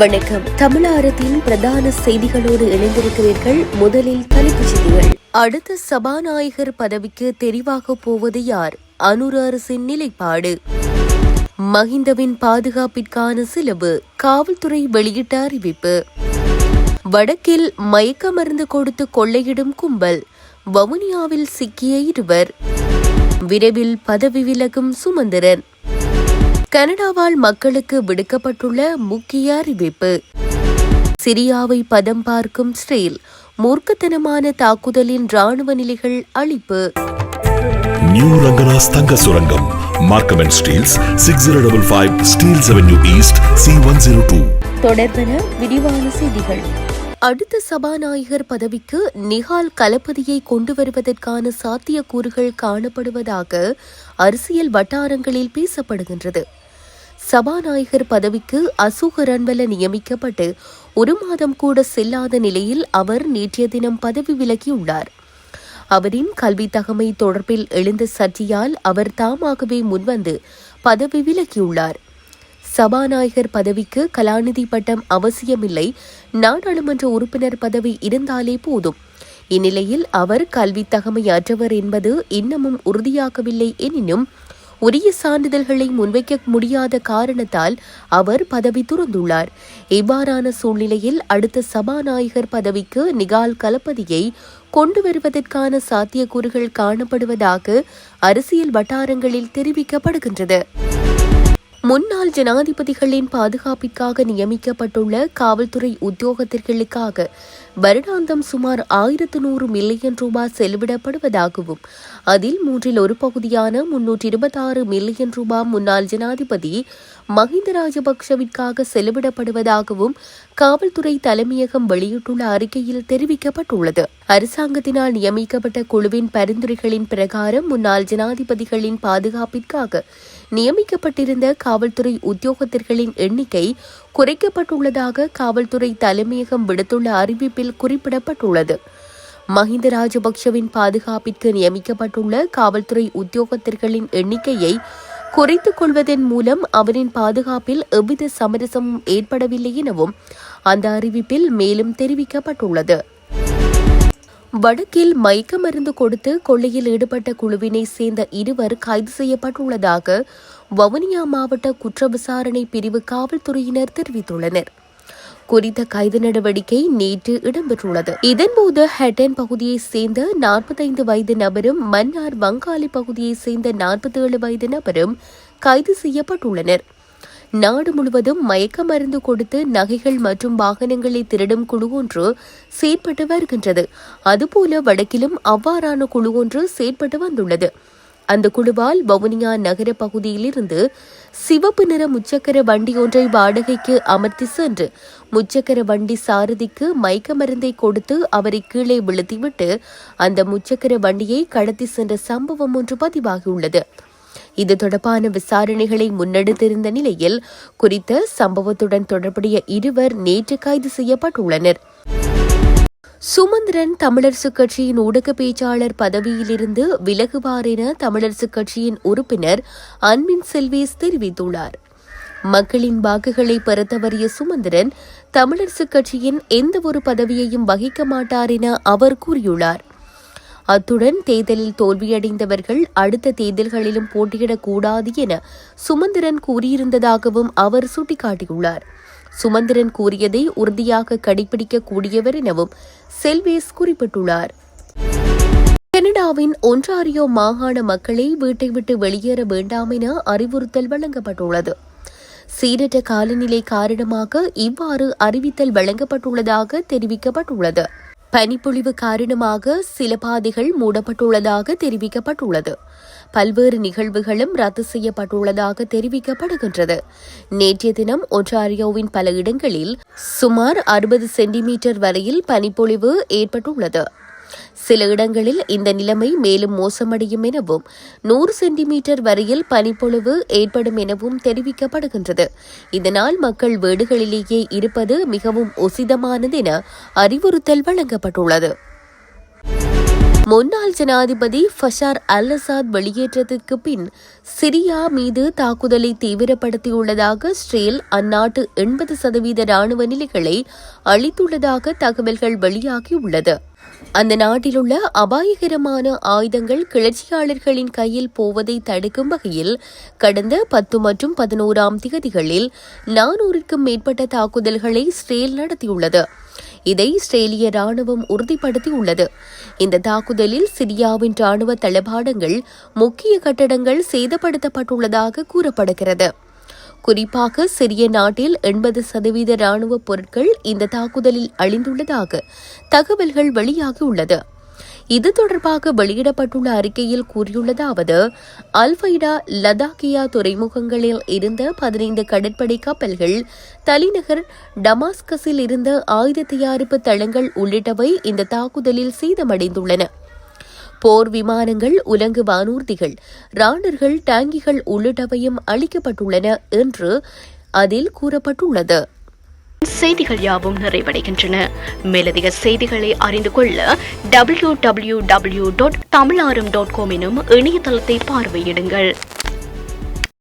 வணக்கம். தமிழாரத்தின் பிரதான செய்திகளோடு இணைந்திருக்கிறீர்கள். முதலில் தலைப்புச் செய்திகள். அடுத்த சபாநாயகர் பதவிக்கு தெரிவாக போவது யார்? அனுர அரசின் நிலைப்பாடு. மஹிந்தவின் பாதுகாப்பிற்கான செலவு காவல்துறை வெளியிட்ட அறிவிப்பு. வடக்கில் மயக்க மருந்து கொடுத்து கொள்ளையிடும் கும்பல், வவுனியாவில் சிக்கிய 2. விரைவில் பதவி விலகும் சுமந்திரன். கனடாவால் மக்களுக்கு விடுக்கப்பட்டுள்ள முக்கிய அறிவிப்பு. சிரியாவை பதம் பார்க்கும் இஸ்ரேல், மூர்க்கத்தனமான தாக்குதலின் ராணுவ நிலைகள் அழிப்பு. நியூ ரங்கராஸ் தங்க சுரங்கம், Markham and Steeles, 6055 Steeles Avenue East, C102. தொடர்பென விரிவான செய்திகள். அடுத்த சபாநாயகர் பதவிக்கு நிஹால் கலப்பதியை கொண்டு வருவதற்கான சாத்தியக்கூறுகள் காணப்படுவதாக அரசியல் வட்டாரங்களில் பேசப்படுகின்றது. சபாநாயகர் பதவிக்கு அசோக ரன்வல நியமிக்கப்பட்டு 1 மாதம் கூட செல்லாத நிலையில் அவர் நேற்றைய தினம் பதவி விலகியுள்ளார். அவரின் கல்வி தகமை தொடர்பில் எழுந்த சர்ச்சையால் அவர் தாமாகவே முன்வந்து பதவி விலகியுள்ளார். சபாநாயகர் பதவிக்கு கலாநிதி பட்டம் அவசியமில்லை, நாடாளுமன்ற உறுப்பினர் பதவி இருந்தாலே போதும். இந்நிலையில் அவர் கல்வி தகமை அற்றவர் என்பது இன்னமும் உறுதியாகவில்லை எனினும் உரிய சான்றிதழ்களை முன்வைக்க முடியாத காரணத்தால் அவர் பதவி துறந்துள்ளார். இவ்வாறான சூழ்நிலையில் அடுத்த சபாநாயகர் பதவிக்கு நிகால் கலப்பதியை கொண்டு வருவதற்கான சாத்தியக்கூறுகள் காணப்படுவதாக அரசியல் வட்டாரங்களில் தெரிவிக்கப்படுகின்றது. முன்னாள் ஜனாதிபதிகளின் பாதுகாப்பிற்காக நியமிக்கப்பட்டுள்ள காவல்துறை உத்தியோகத்தர்களுக்காக வருடாந்தம் சுமார் 1100 மில்லியன் ரூபாய் செலவிடப்படுவதாகவும் அதில் 1/3 பகுதியான 326 மில்லியன் ரூபாய் முன்னாள் ஜனாதிபதி மஹிந்த ராஜபக்ஷவிற்காக செலவிடப்படுவதாகவும் காவல்துறை தலைமையகம் வெளியிட்டுள்ள அறிக்கையில் தெரிவிக்கப்பட்டுள்ளது. அரசாங்கத்தினால் நியமிக்கப்பட்ட குழுவின் பரிந்துரைகளின் பிரகாரம் முன்னாள் ஜனாதிபதிகளின் பாதுகாப்பிற்காக நியமிக்கப்பட்டிருந்த காவல்துறை உத்தியோகத்தர்களின் எண்ணிக்கை குறைக்கப்பட்டுள்ளதாக காவல்துறை தலைமையகம் விடுத்துள்ள அறிவிப்பில் குறிப்பிடப்பட்டுள்ளது. மஹிந்த ராஜபக்ஷவின் பாதுகாப்பிற்கு நியமிக்கப்பட்டுள்ள காவல்துறை உத்தியோகத்தர்களின் எண்ணிக்கையை குறைத்துக் கொள்வதன் மூலம் அவரின் பாதுகாப்பில் எவ்வித சமரசமும் ஏற்படவில்லை எனவும் அந்த அறிவிப்பில் மேலும் தெரிவிக்கப்பட்டுள்ளது. வடக்கில் மயக்க மருந்து கொடுத்து கொள்ளையில் ஈடுபட்ட குழுவினை சேர்ந்த 2 கைது செய்யப்பட்டுள்ளதாக வவுனியா மாவட்ட குற்ற விசாரணை பிரிவு காவல்துறையினர் தெரிவித்துள்ளனர். குறித்த கைது நடவடிக்கை நேற்று இடம்பெற்றுள்ளது. இதன்போது ஹெட்டன் பகுதியைச் சேர்ந்த 45 வயது நபரும் மன்னார் வங்காளி பகுதியைச் சேர்ந்த 47 வயது நபரும் கைது செய்யப்பட்டுள்ளனர். நாடு முழுவதும் மயக்க மருந்து கொடுத்து நகைகள் மற்றும் வாகனங்களை திருடும் குழு ஒன்று செயற்பட்டு வருகின்றது. அதுபோல வடக்கிலும் அவ்வாறான குழு ஒன்று செயற்பட்டு வந்துள்ளது. அந்த குழுவால் வவுனியா நகர பகுதியிலிருந்து சிவப்பு நிற முச்சக்கர வண்டி ஒன்றை வாடகைக்கு அமர்த்தி சென்று முச்சக்கர வண்டி சாரதிக்கு மயக்க மருந்தை கொடுத்து அவரை கீழே விழுத்திவிட்டு அந்த முச்சக்கர வண்டியை கடத்தி சென்ற சம்பவம் ஒன்று பதிவாகியுள்ளது. இது தொடர்பான விசாரணைகளை முன்னெடுத்திருந்த நிலையில் குறித்த சம்பவத்துடன் தொடர்புடைய 2 நேற்று கைது செய்யப்பட்டுள்ளனர். சுமந்திரன் தமிழரசுக் கட்சியின் ஊடக பேச்சாளர் பதவியிலிருந்து விலகுவார் என தமிழரசுக் கட்சியின் உறுப்பினர் அன்பின் செல்வேஸ் தெரிவித்துள்ளார். மக்களின் வாக்குகளை பெற தவறிய சுமந்திரன் தமிழரசுக் கட்சியின் எந்தவொரு பதவியையும் வகிக்க மாட்டார் என அவர் கூறியுள்ளார். அத்துடன் தேர்தலில் தோல்வியடைந்தவர்கள் அடுத்த தேர்தல்களிலும் போட்டியிடக்கூடாது என சுமந்திரன் கூறியிருந்ததாகவும் அவர் சுட்டிக்காட்டியுள்ளார். சுமந்திரன் கூறியதை உறுதியாக கடைபிடிக்க கூடியவர் எனவும் செல்வேஸ் குறிப்பிட்டுள்ளார். கனடாவின் ஒன்டாரியோ மாகாண மக்களை வீட்டை விட்டு வெளியேற வேண்டாம் என அறிவுறுத்தல் வழங்கப்பட்டுள்ளது. சீரற்ற காலநிலை காரணமாக இவ்வாறு அறிவித்தல் வழங்கப்பட்டுள்ளதாக தெரிவிக்கப்பட்டுள்ளது. பனிப்பொழிவு காரணமாக சில பாதைகள் மூடப்பட்டுள்ளதாக தெரிவிக்கப்பட்டுள்ளது. பல்வேறு நிகழ்வுகளும் ரத்து செய்யப்பட்டுள்ளதாக தெரிவிக்கப்படுகின்றது. நேற்றைய தினம் ஒன்டாரியோவின் பல இடங்களில் சுமார் 60 சென்டிமீட்டர் வரையில் பனிப்பொழிவு ஏற்பட்டுள்ளது. சில இடங்களில் இந்த நிலைமை மேலும் மோசமடையும் எனவும் 100 சென்டிமீட்டர் வரையில் பனிப்பொழிவு ஏற்படும் எனவும் தெரிவிக்கப்படுகின்றது. இதனால் மக்கள் வீடுகளிலேயே இருப்பது மிகவும் உசிதமானது என அறிவுறுத்தல் வழங்கப்பட்டுள்ளது. முன்னாள் ஜனாதிபதி பஷார் அல் அசாத் வெளியேற்றத்திற்கு பின் சிரியா மீது தாக்குதலை தீவிரப்படுத்தியுள்ளதாக இஸ்ரேல் அந்நாட்டு 80% ராணுவ நிலைகளை அளித்துள்ளதாக தகவல்கள் வெளியாகியுள்ளது. அந்த நாட்டிலுள்ள அபாயகரமான ஆயுதங்கள் கிளர்ச்சியாளர்களின் கையில் போவதை தடுக்கும் வகையில் கடந்த 10 மற்றும் 11ஆம் தேதிகளில் 400க்கும் மேற்பட்ட தாக்குதல்களை இஸ்ரேல் நடத்தியுள்ளது. இதை இஸ்ரேலிய ராணுவம் உறுதிப்படுத்தியுள்ளது. இந்த தாக்குதலில் சிரியாவின் ராணுவ தளபாடங்கள், முக்கிய கட்டடங்கள் சேதப்படுத்தப்பட்டுள்ளதாக கூறப்படுகிறது. குறிப்பாக சிரிய நாட்டில் 80% ராணுவ பொருட்கள் இந்த தாக்குதலில் அழிந்துள்ளதாக தகவல்கள் வெளியாகியுள்ளது. இது தொடர்பாக வெளியிடப்பட்டுள்ள அறிக்கையில் கூறியுள்ளதாவது, அல்ஃபைடா லதாக்கியா துறைமுகங்களில் இருந்த 15 கடற்படை கப்பல்கள், தலைநகர் டமாஸ்கஸில் இருந்த ஆயுத தயாரிப்பு தளங்கள் உள்ளிட்டவை இந்த தாக்குதலில் சேதமடைந்துள்ளன. போர் விமானங்கள், உலங்கு வானூர்திகள், ராடர்கள், டாங்கிகள் உள்ளிட்டவையும் அளிக்கப்பட்டுள்ளன என்று அதில் கூறப்பட்டுள்ளது. செய்திகள் யாவும் நிறைவடைகின்றன. மேலதிக செய்திகளை அறிந்து கொள்ள www.tamilaram.com எனும் இணையதளத்தை பார்வையிடுங்கள்.